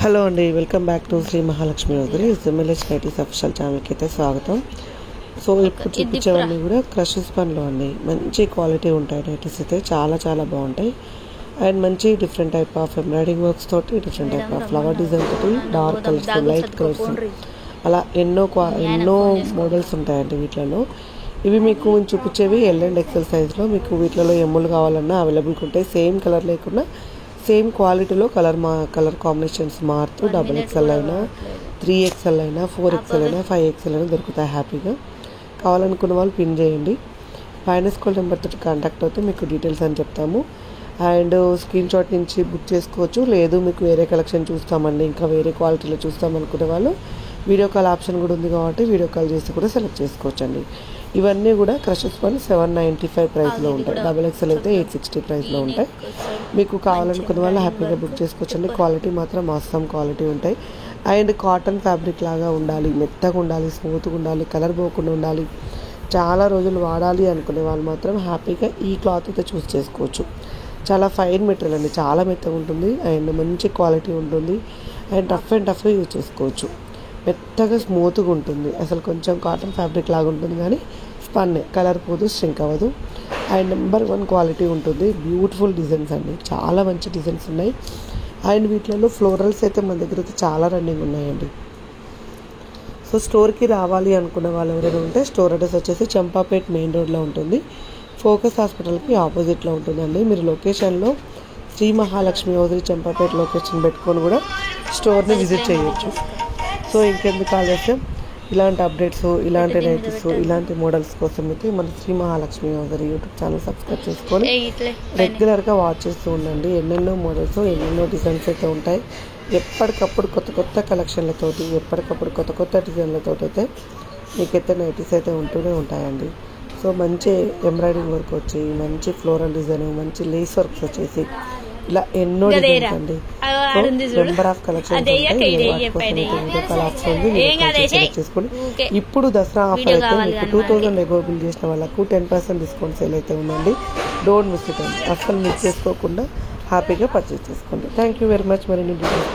Hello అండి, welcome back to Shri Mahalakshmi వదిలి MLAs nighties official ఛానల్కి అయితే స్వాగతం. సో ఇప్పుడు చూపించేవన్నీ కూడా క్రషెస్ పనిలో అండి. మంచి క్వాలిటీ ఉంటాయి నైటీస్ అయితే, చాలా చాలా బాగుంటాయి. అండ్ మంచి different type of embroidering works తోటి, different type of flower design తోటి, డార్క్ కలర్స్, లైట్ కలర్స్, అలా ఎన్నో మోడల్స్ ఉంటాయండి వీటిలో. ఇవి మీకు చూపించేవి ఎల్ అండ్ ఎక్సెల్ సైజ్లో. మీకు వీటిలో ఎమ్ములు కావాలన్నా అవైలబుల్గా ఉంటాయి. సేమ్ కలర్ లేకుండా సేమ్ క్వాలిటీలో కలర్ కాంబినేషన్స్ మారుతూ XXL అయినా, 3XL అయినా, 4XL అయినా, 5XL అయినా దొరుకుతాయి హ్యాపీగా. కావాలనుకున్న వాళ్ళు పిన్ చేయండి. పైన స్కూల్ నెంబర్ తోటి కాంటాక్ట్ అవుతే మీకు డీటెయిల్స్ అని చెప్తాము. అండ్ స్క్రీన్ షాట్ నుంచి బుక్ చేసుకోవచ్చు. లేదు మీకు వేరే కలెక్షన్ చూస్తామండి, ఇంకా వేరే క్వాలిటీలో చూస్తామనుకునే వాళ్ళు వీడియో కాల్ ఆప్షన్ కూడా ఉంది కాబట్టి వీడియో కాల్ చేసి కూడా సెలెక్ట్ చేసుకోవచ్చు అండి. ఇవన్నీ కూడా క్రషెస్ పని 795 ప్రైస్లో ఉంటాయి. XXL అయితే 860 ప్రైస్లో ఉంటాయి. మీకు కావాలనుకున్న వాళ్ళు హ్యాపీగా బుక్ చేసుకోవచ్చండి. క్వాలిటీ మాత్రం మాస్తం క్వాలిటీ ఉంటాయి. అండ్ కాటన్ ఫ్యాబ్రిక్ లాగా ఉండాలి, మెత్తగా ఉండాలి, స్మూత్గా ఉండాలి, కలర్ పోకుండా ఉండాలి, చాలా రోజులు వాడాలి అనుకునే వాళ్ళు మాత్రం హ్యాపీగా ఈ క్లాత్ అయితే చూస్ చేసుకోవచ్చు. చాలా ఫైన్ మెటీరియల్ అండి, చాలా మెత్తగా ఉంటుంది అండ్ మంచి క్వాలిటీ ఉంటుంది. అండ్ టఫ్గా యూజ్ చేసుకోవచ్చు. మెత్తగా స్మూత్గా ఉంటుంది. అసలు కొంచెం కాటన్ ఫ్యాబ్రిక్ లాగా ఉంటుంది కానీ స్పన్నే, కలర్ పోదు, స్ట్రింక్ అవ్వదు. అండ్ నెంబర్ 1 క్వాలిటీ ఉంటుంది. బ్యూటిఫుల్ డిజైన్స్ అండి, చాలా మంచి డిజైన్స్ ఉన్నాయి. అండ్ వీటిలో ఫ్లోరల్స్ అయితే మన దగ్గర అయితే చాలా రన్నింగ్ ఉన్నాయండి. సో స్టోర్కి రావాలి అనుకున్న వాళ్ళు ఎవరైనా ఉంటే స్టోర్ అడ్రస్ వచ్చేసి చంపాపేట్ మెయిన్ రోడ్లో ఉంటుంది. ఫోకస్ హాస్పిటల్కి ఆపోజిట్లో ఉంటుందండి. మీరు లొకేషన్లో శ్రీ మహాలక్ష్మి వదిలి చంపాపేట లొకేషన్ పెట్టుకొని కూడా స్టోర్ని విజిట్ చేయొచ్చు. సో ఇంకెందుకు ఆలస్యం, ఇలాంటి అప్డేట్స్, ఇలాంటి నైటీస్, ఇలాంటి మోడల్స్ కోసం అయితే మన శ్రీ మహాలక్ష్మి వదిలి యూట్యూబ్ ఛానల్ సబ్స్క్రైబ్ చేసుకొని రెగ్యులర్గా వాచ్ చేస్తూ ఉండండి. ఎన్నెన్నో మోడల్స్, ఎన్నెన్నో డిజైన్స్ అయితే ఉంటాయి. ఎప్పటికప్పుడు కొత్త కలెక్షన్లతోటి, ఎప్పటికప్పుడు కొత్త డిజైన్లతోటి అయితే మీకైతే నైటీస్ అయితే ఉంటూనే ఉంటాయండి. సో మంచి ఎంబ్రాయిడింగ్ వర్క్ వచ్చి, మంచి ఫ్లోరల్ డిజైన్, మంచి లేస్ వర్క్స్ వచ్చేసి ఇలా ఎన్నో డిజైన్స్ అండి. సో నెంబర్ ఆఫ్ కలెక్షన్స్ చేసుకొని ఇప్పుడు దసరా ఆఫర్ అయితే మీకు 2000 ఎగో బిల్ చేసిన వాళ్ళకు 10% డిస్కౌంట్ సేల్ అయితే ఉందండి. డోంట్ మిస్ ఇట్ అండి, అస్సలు మిస్ చేసుకోకుండా హ్యాపీగా పర్చేస్ చేసుకోండి. Thank you very much. మరిన్ని డీటెయిల్స్